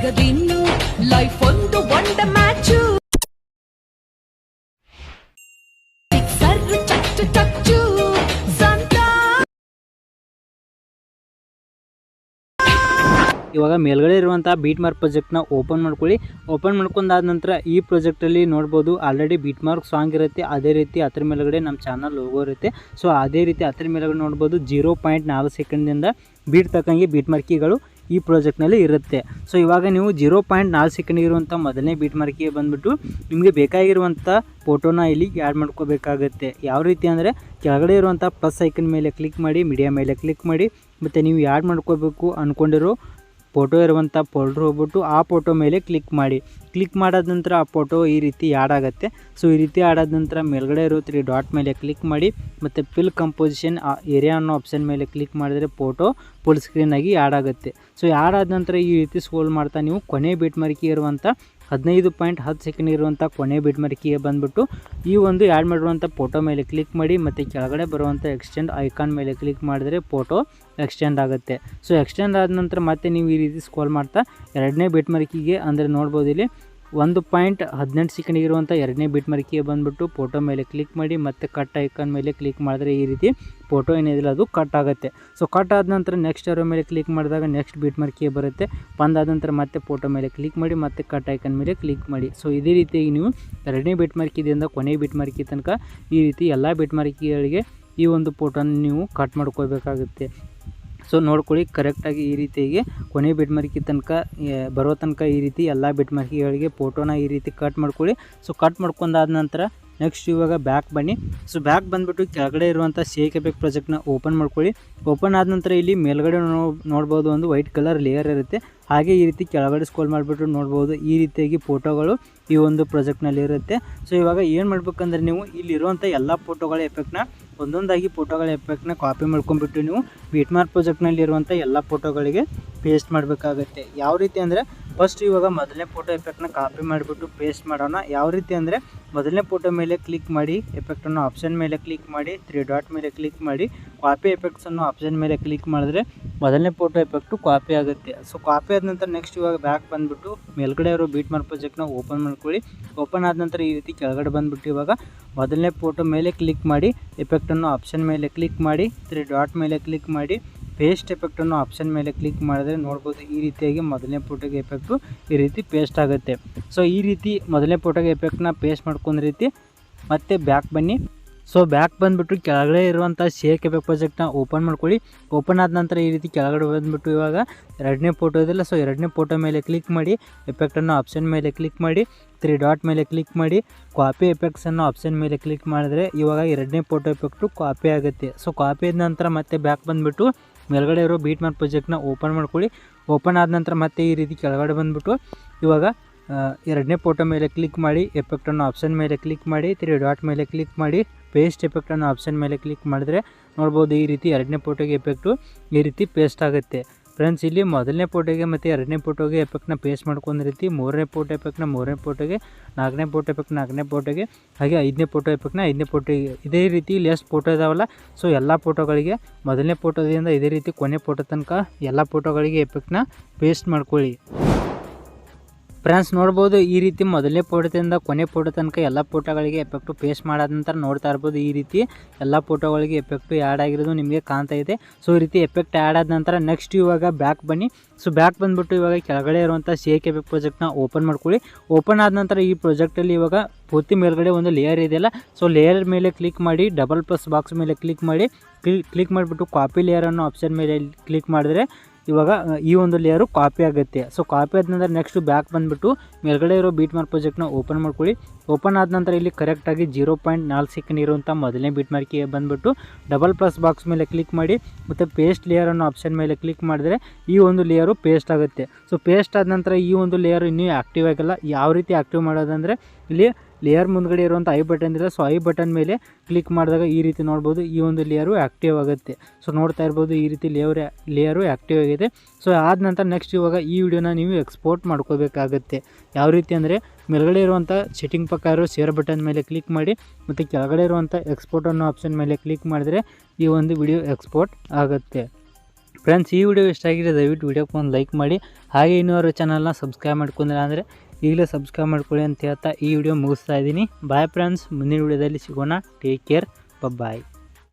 ಆಗದಿನ್ನು life ಒಂದು ಒಂಡ match touch ಇವಾಗ ಮೇಲ್ಗಡೆ ಇರುವಂತಹ ಬೀಟ್ ಮಾರ್ಕ್ ಪ್ರಾಜೆಕ್ಟ್ನ ಓಪನ್ ಮಾಡ್ಕೊಳ್ಳಿ. ಓಪನ್ ಮಾಡ್ಕೊಂಡಾದ ನಂತರ ಈ ಪ್ರಾಜೆಕ್ಟಲ್ಲಿ ನೋಡ್ಬೋದು ಆಲ್ರೆಡಿ ಬೀಟ್ ಮಾರ್ಕ್ ಸಾಂಗ್ ಇರುತ್ತೆ. ಅದೇ ರೀತಿ ಅದ್ರ ಮೇಲ್ಗಡೆ ನಮ್ಮ ಚಾನಲ್ ಲೋಗೋ ಇರುತ್ತೆ. ಸೊ ಅದೇ ರೀತಿ ಅದ್ರ ಮೇಲ್ಗಡೆ ನೋಡ್ಬೋದು 0.4 ಸೆಕೆಂಡ್ನಿಂದ ಬೀಟ್ ತಕ್ಕಂಗೆ ಬೀಟ್ ಮಾರ್ಕಿಗಳು ಈ ಪ್ರಾಜೆಕ್ಟ್ನಲ್ಲಿ ಇರುತ್ತೆ. ಸೊ ಇವಾಗ ನೀವು 0.4 ಸೆಕೆಂಡ್ ಇರುವಂಥ ಮೊದಲನೇ ಬೀಟ್ ಮಾರ್ಕಿಗೆ ಬಂದುಬಿಟ್ಟು ನಿಮಗೆ ಬೇಕಾಗಿರುವಂಥ ಫೋಟೋನ ಇಲ್ಲಿ ಆ್ಯಡ್ ಮಾಡ್ಕೋಬೇಕಾಗುತ್ತೆ. ಯಾವ ರೀತಿ ಅಂದರೆ ಕೆಳಗಡೆ ಇರುವಂಥ ಪ್ಲಸ್ ಐಕನ್ ಮೇಲೆ ಕ್ಲಿಕ್ ಮಾಡಿ, ಮೀಡಿಯಾ ಮೇಲೆ ಕ್ಲಿಕ್ ಮಾಡಿ, ಮತ್ತು ನೀವು ಆ್ಯಡ್ ಮಾಡ್ಕೋಬೇಕು ಅಂದ್ಕೊಂಡಿರೋ ಫೋಟೋ ಇರುವಂಥ ಫೋಲ್ಡ್ರ್ ಹೋಗ್ಬಿಟ್ಟು ಆ ಫೋಟೋ ಮೇಲೆ ಕ್ಲಿಕ್ ಮಾಡಿ. ಕ್ಲಿಕ್ ಮಾಡಾದ ನಂತರ ಆ ಫೋಟೋ ಈ ರೀತಿ ಆ್ಯಡ್ ಆಗುತ್ತೆ. ಸೊ ಈ ರೀತಿ ಆಡಾದ ನಂತರ ಮೇಲ್ಗಡೆ ಇರೋ 3 ಡಾಟ್ ಮೇಲೆ ಕ್ಲಿಕ್ ಮಾಡಿ, ಮತ್ತು ಫಿಲ್ ಕಂಪೋಸಿಷನ್ ಏರಿಯಾ ಅನ್ನೋ ಆಪ್ಷನ್ ಮೇಲೆ ಕ್ಲಿಕ್ ಮಾಡಿದರೆ ಫೋಟೋ ಫುಲ್ ಸ್ಕ್ರೀನಾಗಿ ಆ್ಯಡ್ ಆಗುತ್ತೆ. ಸೊ ಆ್ಯಡ್ ಆದ ನಂತರ ಈ ರೀತಿ ಸ್ಕ್ರೋಲ್ ಮಾಡ್ತಾ ನೀವು ಕೊನೆ ಬೀಟ್ ಮಾರ್ಕಿಗೆ ಇರುವಂಥ 15.10 ಸೆಕೆಂಡ್ ಇರುವಂಥ ಕೊನೆ ಬೀಟ್ ಮಾರ್ಕಿಗೆ ಬಂದುಬಿಟ್ಟು ಈ ಒಂದು ಆ್ಯಡ್ ಮಾಡಿರುವಂಥ ಫೋಟೋ ಮೇಲೆ ಕ್ಲಿಕ್ ಮಾಡಿ, ಮತ್ತು ಕೆಳಗಡೆ ಬರುವಂಥ ಎಕ್ಸ್ಟೆಂಡ್ ಐಕಾನ್ ಮೇಲೆ ಕ್ಲಿಕ್ ಮಾಡಿದರೆ ಫೋಟೋ ಎಕ್ಸ್ಟೆಂಡ್ ಆಗುತ್ತೆ. ಸೊ ಎಕ್ಸ್ಟೆಂಡ್ ಆದ ನಂತರ ಮತ್ತೆ ನೀವು ಈ ರೀತಿ ಸ್ಕ್ರೋಲ್ ಮಾಡ್ತಾ ಎರಡನೇ ಬೀಟ್ ಮಾರ್ಕಿಗೆ ಅಂದರೆ ನೋಡ್ಬೋದು ಇಲ್ಲಿ 1.18 ಸೆಕೆಂಡ್ ಇರುವಂಥ ಎರಡನೇ ಬೀಟ್ ಮಾರ್ಕಿಗೆ ಬಂದುಬಿಟ್ಟು ಫೋಟೋ ಮೇಲೆ ಕ್ಲಿಕ್ ಮಾಡಿ, ಮತ್ತು ಕಟ್ ಐಕಾನ್ ಮೇಲೆ ಕ್ಲಿಕ್ ಮಾಡಿದ್ರೆ ಈ ರೀತಿ ಫೋಟೋ ಏನಿದಿಲ್ಲ ಅದು ಕಟ್ ಆಗುತ್ತೆ. ಸೊ ಕಟ್ ಆದ ನಂತರ ನೆಕ್ಸ್ಟ್ ಅರೋ ಮೇಲೆ ಕ್ಲಿಕ್ ಮಾಡಿದಾಗ ನೆಕ್ಸ್ಟ್ ಬೀಟ್ ಮಾರ್ಕಿಗೆ ಬರುತ್ತೆ. ಬಂದಾದ ನಂತರ ಮತ್ತೆ ಫೋಟೋ ಮೇಲೆ ಕ್ಲಿಕ್ ಮಾಡಿ, ಮತ್ತೆ ಕಟ್ ಐಕಾನ್ ಮೇಲೆ ಕ್ಲಿಕ್ ಮಾಡಿ. ಸೊ ಇದೇ ರೀತಿಯಾಗಿ ನೀವು ಎರಡನೇ ಬೀಟ್ ಮಾರ್ಕಿದಿಂದ ಕೊನೆ ಬೀಟ್ ಮಾರ್ಕಿ ತನಕ ಈ ರೀತಿ ಎಲ್ಲ ಬೀಟ್ ಮಾರ್ಕಿಗಳಿಗೆ ಈ ಒಂದು ಫೋಟೋನ ನೀವು ಕಟ್ ಮಾಡ್ಕೋಬೇಕಾಗುತ್ತೆ. ಸೊ ನೋಡ್ಕೊಳ್ಳಿ ಕರೆಕ್ಟಾಗಿ ಈ ರೀತಿಯಾಗಿ ಕೊನೆ ಬೀಟ್ ಮಾರ್ಕಿ ತನಕ ಬರೋ ತನಕ ಈ ರೀತಿ ಎಲ್ಲ ಬೀಟ್ ಮಾರ್ಕಿಗಳಿಗೆ ಫೋಟೋನ ಈ ರೀತಿ ಕಟ್ ಮಾಡ್ಕೊಳ್ಳಿ. ಸೊ ಕಟ್ ಮಾಡ್ಕೊಂಡಾದ ನಂತರ ನೆಕ್ಸ್ಟ್ ಇವಾಗ ಬ್ಯಾಕ್ ಬನ್ನಿ. ಸೊ ಬ್ಯಾಕ್ ಬಂದುಬಿಟ್ಟು ಕೆಳಗಡೆ ಇರುವಂಥ 𝗕𝗘𝗏 ಪ್ರಾಜೆಕ್ಟ್ನ ಓಪನ್ ಮಾಡ್ಕೊಳ್ಳಿ. ಓಪನ್ ಆದ ನಂತರ ಇಲ್ಲಿ ಮೇಲ್ಗಡೆ ನೋಡ್ಬೋದು ಒಂದು ವೈಟ್ ಕಲರ್ ಲೇಯರ್ ಇರುತ್ತೆ. ಹಾಗೆ ಈ ರೀತಿ ಕೆಳಗಡೆ ಸ್ಕ್ರೋಲ್ ಮಾಡಿಬಿಟ್ಟು ನೋಡ್ಬೋದು ಈ ರೀತಿಯಾಗಿ ಫೋಟೋಗಳು ಈ ಒಂದು ಪ್ರಾಜೆಕ್ಟ್ನಲ್ಲಿ ಇರುತ್ತೆ. ಸೊ ಇವಾಗ ಏನು ಮಾಡ್ಬೇಕಂದ್ರೆ ನೀವು ಇಲ್ಲಿರುವಂಥ ಎಲ್ಲ ಫೋಟೋಗಳ ಎಫೆಕ್ಟ್ನ ಒಂದೊಂದಾಗಿ ಫೋಟೋಗಳ ಎಫೆಕ್ಟ್ನ ಕಾಪಿ ಮಾಡ್ಕೊಂಡ್ಬಿಟ್ಟು ನೀವು ಬೀಟ್ ಮಾರ್ಕ್ ಪ್ರಾಜೆಕ್ಟ್ನಲ್ಲಿ ಇರುವಂಥ ಎಲ್ಲ ಫೋಟೋಗಳಿಗೆ ಪೇಸ್ಟ್ ಮಾಡಬೇಕಾಗುತ್ತೆ. ಯಾವ ರೀತಿ ಅಂದರೆ ಫಸ್ಟ್ ಇವಾಗ ಮೊದಲನೇ ಫೋಟೋ ಎಫೆಕ್ಟ್ನ ಕಾಪಿ ಮಾಡಿಬಿಟ್ಟು ಪೇಸ್ಟ್ ಮಾಡೋಣ. ಯಾವ ರೀತಿ ಅಂದರೆ ಮೊದಲನೇ ಫೋಟೋ ಮೇಲೆ ಕ್ಲಿಕ್ ಮಾಡಿ, ಎಫೆಕ್ಟನ್ನು ಆಪ್ಷನ್ ಮೇಲೆ ಕ್ಲಿಕ್ ಮಾಡಿ, 3 ಡಾಟ್ ಮೇಲೆ ಕ್ಲಿಕ್ ಮಾಡಿ, ಕಾಪಿ ಎಫೆಕ್ಟ್ಸ್ ಅನ್ನೋ ಆಪ್ಷನ್ ಮೇಲೆ ಕ್ಲಿಕ್ ಮಾಡಿದ್ರೆ ಮೊದಲನೇ ಫೋಟೋ ಎಫೆಕ್ಟು ಕಾಪಿ ಆಗುತ್ತೆ. ಸೊ ಕಾಪಿ ಆದ ನಂತರ ನೆಕ್ಸ್ಟ್ ಇವಾಗ ಬ್ಯಾಕ್ ಬಂದುಬಿಟ್ಟು ಮೇಲ್ಗಡೆ ಇರೋ ಬೀಟ್ ಮಾರ್ಕ್ ಪ್ರಾಜೆಕ್ಟ್ನ ಓಪನ್ ಮಾಡ್ಕೊಳ್ಳಿ. ಓಪನ್ ಆದ ನಂತರ ಈ ರೀತಿ ಕೆಳಗಡೆ ಬಂದುಬಿಟ್ಟು ಇವಾಗ ಮೊದಲನೇ ಫೋಟೋ ಮೇಲೆ ಕ್ಲಿಕ್ ಮಾಡಿ, ಎಫೆಕ್ಟನ್ನು ಆಪ್ಷನ್ ಮೇಲೆ ಕ್ಲಿಕ್ ಮಾಡಿ, 3 ಡಾಟ್ ಮೇಲೆ ಕ್ಲಿಕ್ ಮಾಡಿ, ಪೇಸ್ಟ್ ಎಫೆಕ್ಟನ್ನು ಆಪ್ಷನ್ ಮೇಲೆ ಕ್ಲಿಕ್ ಮಾಡಿದ್ರೆ ನೋಡ್ಬೋದು ಈ ರೀತಿಯಾಗಿ ಮೊದಲನೇ ಫೋಟೋಗೆ ಎಫೆಕ್ಟು ಈ ರೀತಿ ಪೇಸ್ಟ್ ಆಗುತ್ತೆ. ಸೊ ಈ ರೀತಿ ಮೊದಲನೇ ಫೋಟೋಗೆ ಎಫೆಕ್ಟ್ನ ಪೇಸ್ಟ್ ಮಾಡ್ಕೊಂಡ ರೀತಿ ಮತ್ತೆ ಬ್ಯಾಕ್ ಬನ್ನಿ. ಸೊ ಬ್ಯಾಕ್ ಬಂದುಬಿಟ್ಟು ಕೆಳಗಡೆ ಇರುವಂಥ 𝗕𝗘𝗏 ಪ್ರಾಜೆಕ್ಟ್ನ ಓಪನ್ ಮಾಡ್ಕೊಳ್ಳಿ. ಓಪನ್ ಆದ ನಂತರ ಈ ರೀತಿ ಕೆಳಗಡೆ ಬಂದುಬಿಟ್ಟು ಇವಾಗ ಎರಡನೇ ಫೋಟೋ ಇದೆಯಲ್ಲ, ಸೊ ಎರಡನೇ ಫೋಟೋ ಮೇಲೆ ಕ್ಲಿಕ್ ಮಾಡಿ, ಎಫೆಕ್ಟನ್ನು ಆಪ್ಷನ್ ಮೇಲೆ ಕ್ಲಿಕ್ ಮಾಡಿ, 3 ಡಾಟ್ ಮೇಲೆ ಕ್ಲಿಕ್ ಮಾಡಿ, ಕಾಪಿ ಎಫೆಕ್ಟ್ಸನ್ನು ಆಪ್ಷನ್ ಮೇಲೆ ಕ್ಲಿಕ್ ಮಾಡಿದ್ರೆ ಇವಾಗ ಎರಡನೇ ಫೋಟೋ ಎಫೆಕ್ಟು ಕಾಪಿ ಆಗುತ್ತೆ. ಸೊ ಕಾಪಿ ಆದ ನಂತರ ಮತ್ತೆ ಬ್ಯಾಕ್ ಬಂದುಬಿಟ್ಟು ಮೇಲ್ಗಡೆ ಇರೋ ಬೀಟ್ ಮಾರ್ಕ್ ಪ್ರಾಜೆಕ್ಟ್ನ ಓಪನ್ ಮಾಡ್ಕೊಳ್ಳಿ. ಓಪನ್ ಆದ ನಂತರ ಮತ್ತೆ ಈ ರೀತಿ ಕೆಳಗಡೆ ಬಂದುಬಿಟ್ಟು ಇವಾಗ ಎರಡನೇ ಫೋಟೋ ಮೇಲೆ ಕ್ಲಿಕ್ ಮಾಡಿ, ಎಫೆಕ್ಟನ್ನು ಆಪ್ಷನ್ ಮೇಲೆ ಕ್ಲಿಕ್ ಮಾಡಿ, 3 ಡಾಟ್ ಮೇಲೆ ಕ್ಲಿಕ್ ಮಾಡಿ, ಪೇಸ್ಟ್ ಎಫೆಕ್ಟನ್ನು ಆಪ್ಷನ್ ಮೇಲೆ ಕ್ಲಿಕ್ ಮಾಡಿದ್ರೆ ನೋಡ್ಬೋದು ಈ ರೀತಿ ಎರಡನೇ ಫೋಟೋಗೆ ಎಫೆಕ್ಟು ಈ ರೀತಿ ಪೇಸ್ಟ್ ಆಗುತ್ತೆ. ಫ್ರೆಂಡ್ಸ್ ಇಲ್ಲಿ ಮೊದಲನೇ ಫೋಟೋಗೆ ಮತ್ತು ಎರಡನೇ ಫೋಟೋಗೆ ಎಫೆಕ್ಟ್ನ ಪೇಸ್ಟ್ ಮಾಡ್ಕೊಂಡ ರೀತಿ ಮೂರನೇ ಫೋಟೋ ಎಫೆಕ್ಟ್ನ ಮೂರನೇ ಫೋಟೋಗೆ, ನಾಲ್ಕನೇ ಫೋಟೋ ಎಫೆಕ್ಟ್ ನಾಲ್ಕನೇ ಫೋಟೋಗೆ, ಹಾಗೆ ಐದನೇ ಫೋಟೋ ಎಫೆಕ್ಟ್ನ ಐದನೇ ಫೋಟೋಗೆ, ಇದೇ ರೀತಿ ಇಲ್ಲಿ ಎಷ್ಟು ಫೋಟೋ ಇದಾವಲ್ಲ ಸೊ ಎಲ್ಲ ಫೋಟೋಗಳಿಗೆ ಮೊದಲನೇ ಫೋಟೋದಿಂದ ಇದೇ ರೀತಿ ಕೊನೆ ಫೋಟೋ ತನಕ ಎಲ್ಲ ಫೋಟೋಗಳಿಗೆ ಎಫೆಕ್ಟ್ನ ಪೇಸ್ಟ್ ಮಾಡ್ಕೊಳ್ಳಿ. ಫ್ರೆಂಡ್ಸ್ ನೋಡ್ಬೋದು ಈ ರೀತಿ ಮೊದಲನೇ ಫೋಟೋದಿಂದ ಕೊನೆ ಫೋಟೋ ತನಕ ಎಲ್ಲ ಫೋಟೋಗಳಿಗೆ ಎಫೆಕ್ಟು ಪೇಸ್ಟ್ ಮಾಡಾದ ನಂತರ ನೋಡ್ತಾ ಇರ್ಬೋದು ಈ ರೀತಿ ಎಲ್ಲ ಫೋಟೋಗಳಿಗೆ ಎಫೆಕ್ಟು ಆ್ಯಡ್ ಆಗಿರೋದು ನಿಮಗೆ ಕಾಣ್ತಾ ಇದೆ. ಸೊ ಈ ರೀತಿ ಎಫೆಕ್ಟ್ ಆ್ಯಡ್ ಆದ ನಂತರ ನೆಕ್ಸ್ಟ್ ಇವಾಗ ಬ್ಯಾಕ್ ಬನ್ನಿ. ಸೊ ಬ್ಯಾಕ್ ಬಂದುಬಿಟ್ಟು ಇವಾಗ ಕೆಳಗಡೆ ಇರುವಂಥ 𝗕𝗘𝗏 ಪ್ರಾಜೆಕ್ಟ್ನ ಓಪನ್ ಮಾಡ್ಕೊಳ್ಳಿ. ಓಪನ್ ಆದ ನಂತರ ಈ ಪ್ರಾಜೆಕ್ಟಲ್ಲಿ ಇವಾಗ ಪೂರ್ತಿ ಮೇಲ್ಗಡೆ ಒಂದು ಲೇಯರ್ ಇದೆಯಲ್ಲ, ಸೊ ಲೇಯರ್ ಮೇಲೆ ಕ್ಲಿಕ್ ಮಾಡಿ, ಡಬಲ್ ಪ್ಲಸ್ ಬಾಕ್ಸ್ ಮೇಲೆ ಕ್ಲಿಕ್ ಮಾಡಿ, ಕ್ಲಿಕ್ ಮಾಡಿಬಿಟ್ಟು ಕಾಪಿ ಲೇಯರ್ ಅನ್ನೋ ಆಪ್ಷನ್ ಮೇಲೆ ಕ್ಲಿಕ್ ಮಾಡಿದ್ರೆ ಇವಾಗ ಈ ಒಂದು ಲೇಯರು ಕಾಪಿ ಆಗುತ್ತೆ. ಸೊ ಕಾಪಿ ಆದ ನಂತರ ನೆಕ್ಸ್ಟ್ ಬ್ಯಾಕ್ ಬಂದುಬಿಟ್ಟು ಮೇಲ್ಗಡೆ ಇರೋ ಬೀಟ್ ಮಾರ್ಕ್ ಪ್ರಾಜೆಕ್ಟ್ನ ಓಪನ್ ಮಾಡ್ಕೊಳ್ಳಿ. ಓಪನ್ ಆದ ನಂತರ ಇಲ್ಲಿ ಕರೆಕ್ಟಾಗಿ 0.4 ಸೆಕೆಂಡ್ ಇರುವಂಥ ಮೊದಲನೇ ಬೀಟ್ ಮಾರ್ಕಿಗೆ ಬಂದುಬಿಟ್ಟು ಡಬಲ್ ಪ್ಲಸ್ ಬಾಕ್ಸ್ ಮೇಲೆ ಕ್ಲಿಕ್ ಮಾಡಿ, ಮತ್ತು ಪೇಸ್ಟ್ ಲೇಯರ್ ಅನ್ನೋ ಆಪ್ಷನ್ ಮೇಲೆ ಕ್ಲಿಕ್ ಮಾಡಿದ್ರೆ ಈ ಒಂದು ಲೇಯರು ಪೇಸ್ಟ್ ಆಗುತ್ತೆ. ಸೊ ಪೇಸ್ಟ್ ಆದ ನಂತರ ಈ ಒಂದು ಲೇಯರ್ ಇನ್ನೂ ಆ್ಯಕ್ಟಿವ್ ಆಗಿಲ್ಲ. ಯಾವ ರೀತಿ ಆ್ಯಕ್ಟಿವ್ ಮಾಡೋದಂದರೆ ಇಲ್ಲಿ ಲೇಯರ್ ಮುಂದ್ಗಡೆ ಇರುವಂಥ ಐ ಬಟನ್ ಇದೆ, ಸೊ ಐ ಬಟನ್ ಮೇಲೆ ಕ್ಲಿಕ್ ಮಾಡಿದಾಗ ಈ ರೀತಿ ನೋಡ್ಬೋದು ಈ ಒಂದು ಲೇಯರು ಆ್ಯಕ್ಟಿವ್ ಆಗುತ್ತೆ. ಸೊ ನೋಡ್ತಾ ಇರ್ಬೋದು ಈ ರೀತಿ ಲೇಯರು ಆ್ಯಕ್ಟಿವ್ ಆಗಿದೆ. ಸೊ ಆದ ನಂತರ ನೆಕ್ಸ್ಟ್ ಇವಾಗ ಈ ವಿಡಿಯೋನ ನೀವು ಎಕ್ಸ್ಪೋರ್ಟ್ ಮಾಡ್ಕೋಬೇಕಾಗುತ್ತೆ. ಯಾವ ರೀತಿ ಅಂದರೆ ಮೇಲ್ಗಡೆ ಇರುವಂಥ ಸೆಟ್ಟಿಂಗ್ ಪಕ್ಕ ಇರೋ ಶೇರ್ ಬಟನ್ ಮೇಲೆ ಕ್ಲಿಕ್ ಮಾಡಿ, ಮತ್ತು ಕೆಳಗಡೆ ಇರುವಂಥ ಎಕ್ಸ್ಪೋರ್ಟ್ ಅನ್ನೋ ಆಪ್ಷನ್ ಮೇಲೆ ಕ್ಲಿಕ್ ಮಾಡಿದ್ರೆ ಈ ಒಂದು ವಿಡಿಯೋ ಎಕ್ಸ್ಪೋರ್ಟ್ ಆಗುತ್ತೆ. ಫ್ರೆಂಡ್ಸ್ ಈ ವಿಡಿಯೋ ಇಷ್ಟ ಆಗಿದೆ ದಯವಿಟ್ಟು ವಿಡಿಯೋಕ್ಕೆ ಒಂದು ಲೈಕ್ ಮಾಡಿ, ಹಾಗೆ ಇನ್ನೂರು ಚಾನಲ್ನ ಸಬ್ಸ್ಕ್ರೈಬ್ ಮಾಡ್ಕೊಂಡಿಲ್ಲ ಅಂದರೆ ಈಗಲೇ ಸಬ್ಸ್ಕ್ರೈಬ್ ಮಾಡ್ಕೊಳ್ಳಿ ಅಂತ ಹೇಳ್ತಾ ಈ ವಿಡಿಯೋ ಮುಗಿಸ್ತಾ ಇದ್ದೀನಿ. ಬಾಯ್ ಫ್ರೆಂಡ್ಸ್, ಮುಂದಿನ ವಿಡಿಯೋದಲ್ಲಿ ಸಿಗೋಣ. ಟೇಕ್ ಕೇರ್, ಬಾಯ್.